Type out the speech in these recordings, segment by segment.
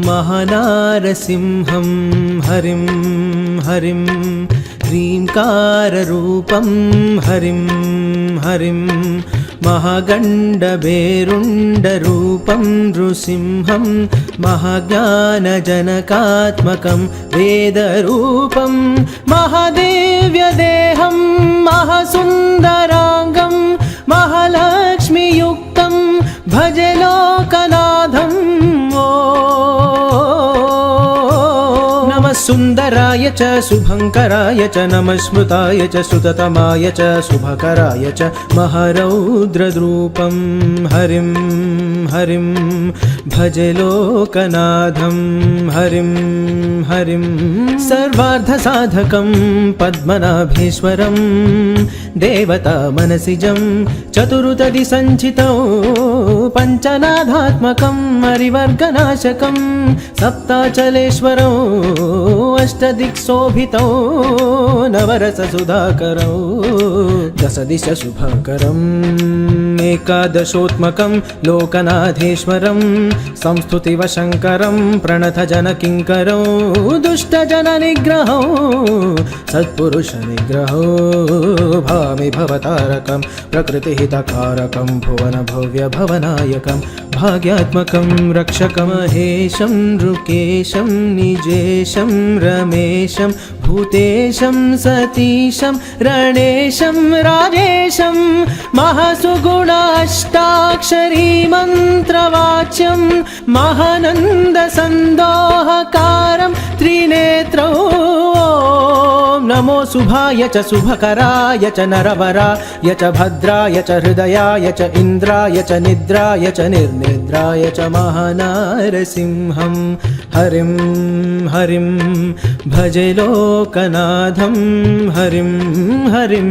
महानारसिंहं हरिं हरिं ह्रीङ्काररूपं हरिं हरिं महागण्डभेरुण्डरूपं नृसिंहं महाज्ञानजनकात्मकं वेदरूपं महादेव्यदेहं महासुन्दराङ्गं महालक्ष्मीयुक्तं भजे लोकनाथं। नमः सुन्दराय च शुभङ्कराय च नमः स्मृताय च श्रुततमाय च शुभकराय च महारौद्ररूपं हरिं हरिं भजे लोकनाथं हरिं हरिं सर्वार्थसाधकं पद्मनाभेश्वरं देवता मनसिजं चतुरुतदि सञ्चितौ पञ्चनाथात्मकं हरिवर्गनाशकं सप्ताचलेश्वरौ अष्टदिक्शोभितौ नवरससुधाकरौ दशदिश शुभकरम् एकादशोत्मकं लोकनाथेश्वरं संस्तुतिवशङ्करं प्रणतजनकिङ्करौ दुष्टजननिग्रहौ सत्पुरुषनिग्रहौ भामि भवतारकं प्रकृतिहितकारकं भुवनभव्यभवनायकं भाग्यात्मकं रक्षकमहेशं नृकेशं निजेशं रमेशं भूतेशं सतीशं रणेशं राजेशं महासुगुणाष्टाक्षरी मन्त्रवाच्यं महानन्दसन्दोहकारं त्रिनेत्रौ। नमो शुभाय च शुभकराय च नरवराय च भद्राय च हृदयाय च इन्द्राय च निद्राय च निर्निद्राय च महानारसिंहं हरिं हरिं भजे लोकनाथं हरिं हरिं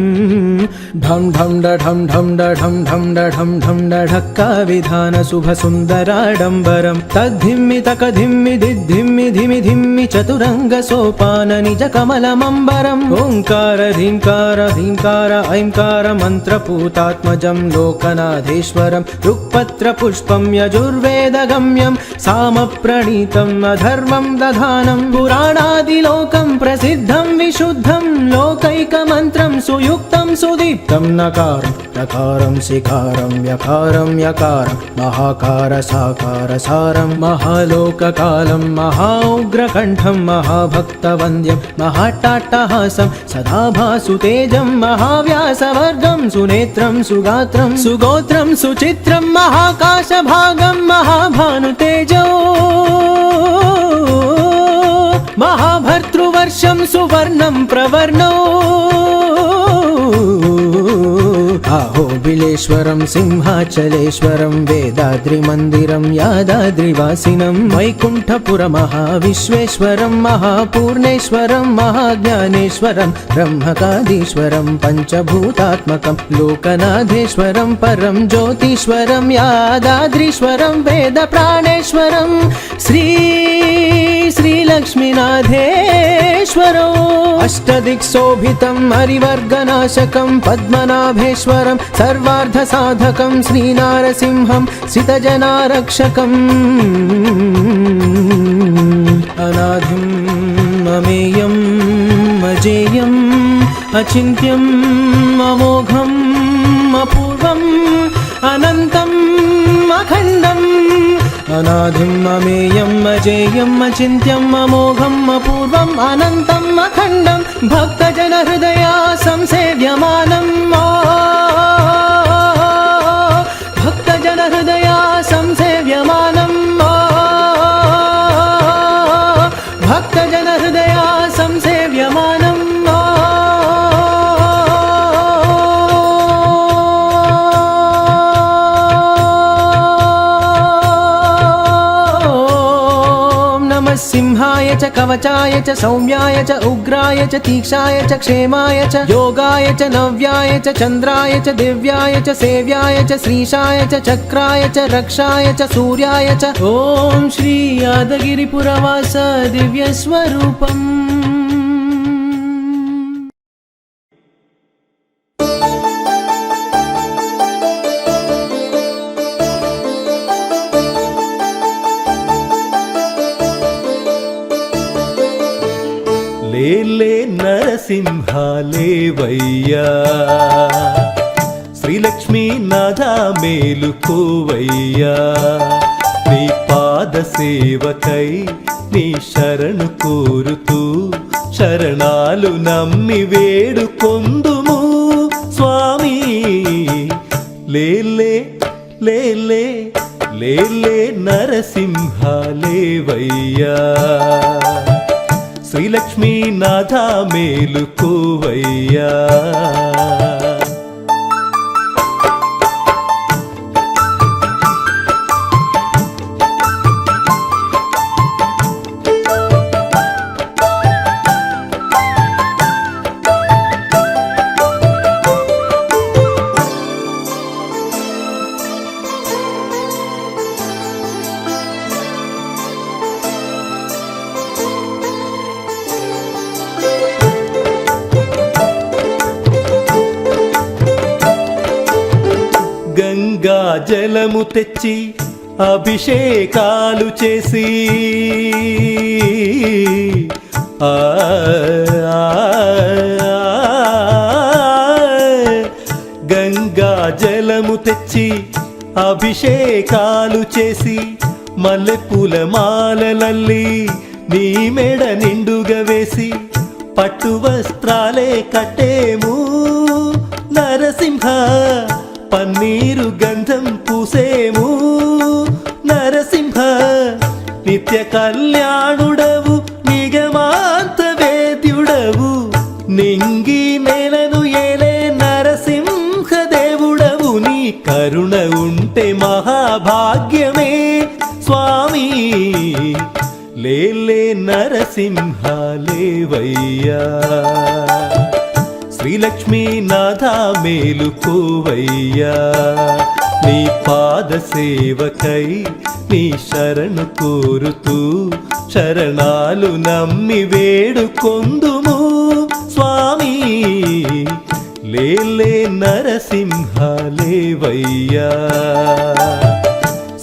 ढं ढं ढं ढं ढं ढं ढं ढं ढक्का विधान शुभ सुन्दराडम्बरं तद्धिम्मि तकधिम्मि दिद्धिम्मि धिमि धिम्मि चतुरङ्ग सोपान निज कमलमम्बरम् ओङ्कार ह्रीङ्कार ह्रीङ्कार ऐङ्कार मन्त्रपूतात्मजं लोकनाथेश्वरं ऋक्पत्रपुष्पं यजुर्वेदगम्यं सामप्रणीतम् अधर्वं दधानं पुराणादिलोकं प्रसिद्धं विशुद्धं लोकैकमन्त्रं सुयुक्तं सुदीप्तं नकारं नकारं शिकारं यकारं यकारं महाकार साकार सारं महालोककालं महाउग्रकण्ठं महाभक्तवन्द्यं महाट्टाट्टहासं सदा भासुतेजं महाव्यासवर्गं सुनेत्रं सुगात्रं सुगोत्रं सुचित्रं महाकाशभागं महाभानुतेजो महाभर्तृवर्षं सुवर्णं प्रवर्णो अहोबिलेश्वरं सिंहाचलेश्वरं वेदाद्रिमन्दिरं यादाद्रिवासिनं वैकुण्ठपुरमहाविश्वेश्वरं महापूर्णेश्वरं महाज्ञानेश्वरं ब्रह्मकादीश्वरं पञ्चभूतात्मकं लोकनाथेश्वरं परं ज्योतीश्वरं यादाद्रीश्वरं वेदप्राणेश्वरं श्रीलक्ष्मीनाथेश्वरो अष्टदिक्शोभितं हरिवर्गनाशकं पद्मनाभेश्वरं सर्वार्थसाधकं श्रीनारसिंहं सितजनारक्षकम् अनादिं अमेयं अजेयं अचिन्त्यं अमोघं अपूर्वम् अनन्तं अखण्डम् अनादिं अमेयं अजेयं अचिन्त्यं अमोघं अपूर्वम् अनन्तं अखण्डं भक्तजनहृदया संसेव्यमानं भक्तजनहृदया संसेव्यमानं भक्तजनहृदया संसेव्यमानं सिंहाय च कवचाय च सौम्याय च उग्राय च तीक्षाय च क्षेमाय च योगाय च नव्याय च चन्द्राय च दिव्याय च सेव्याय च श्रीशाय च चक्राय च रक्षाय च सूर्याय च ॐ श्री यादगिरिपुरवास दिव्यस्वरूपम्। లేలే నరసింహాలేవయ్యా శ్రీలక్ష్మీనాథ మేలుకోవయ్యా నీ పాద సేవకై నీ శరణు కోరుతూ శరణాలు నమ్మి వేడుకొందుము స్వామి లేలే లేలే లేలే నరసింహాలేవయ్యా శ్రీలక్ష్మీనాథ మేలుకోవయ్యా గంగా జలము తెచ్చి అభిషేకాలు చేసి గంగా జలము తెచ్చి అభిషేకాలు చేసి మల్లెపూల మాలలల్లి నీ మెడ నిండుగా వేసి పట్టు వస్త్రాలే కట్టేము నరసింహ పన్నీరు గంధం పూసేము నరసింహ నిత్య కళ్యాణుడవు నిగమాంత వేద్యుడవు నింగి నేలను ఏలే నరసింహ దేవుడవు నీ కరుణ ఉంటే మహాభాగ్యమే స్వామి లేలే నరసింహాలేవయ్యా శ్రీలక్ష్మీనాథ మేలుకోవయ్యా నీ పాద సేవకై నీ శరణు కోరుతూ శరణాలు నమ్మి వేడుకొందుము స్వామి లేలే నరసింహాలేవయ్యా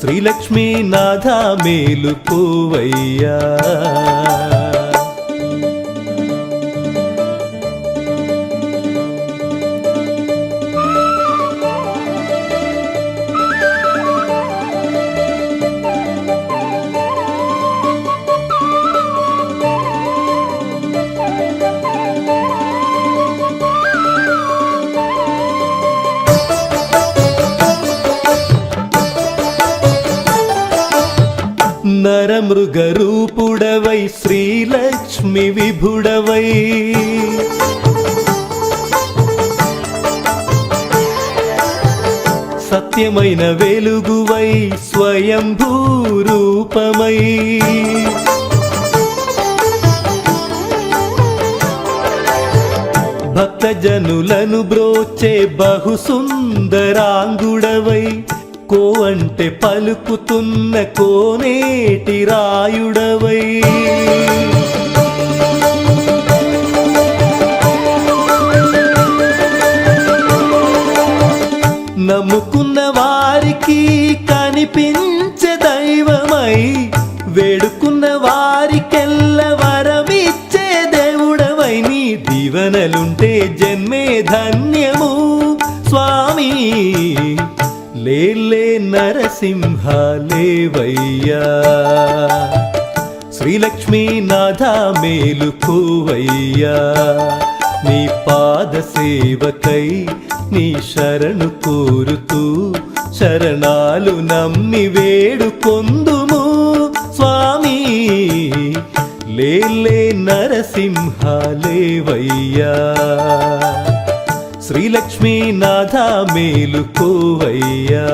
శ్రీలక్ష్మీనాథ మేలుకోవయ్యా నరమృగరూపుడవై శ్రీలక్ష్మి విభుడవై సత్యమైన వెలుగువై స్వయంభూరూపమై భక్తజనులను బ్రోచే బహు సుందరాంగుడవై కో అంటే పలుకుతున్న కోనేటి రాయుడవై నమ్ముకున్న వారికి కనిపించే దైవమై వేడుకున్న వారికెల్ల వరమిచ్చే దేవుడవై నీ దీవెనలుంటే జన్మే ధన్యము స్వామి లేలే నరసింహాలేవయ్యా శ్రీలక్ష్మీనాథ మేలుకోవయ్యా నీ పాద సేవకై నీ శరణు కోరుతూ శరణాలు నమ్మి వేడుకొందుము స్వామి లేలే నరసింహాలేవయ్యా శ్రీలక్ష్మీనాథ మేలుకోవయ్యా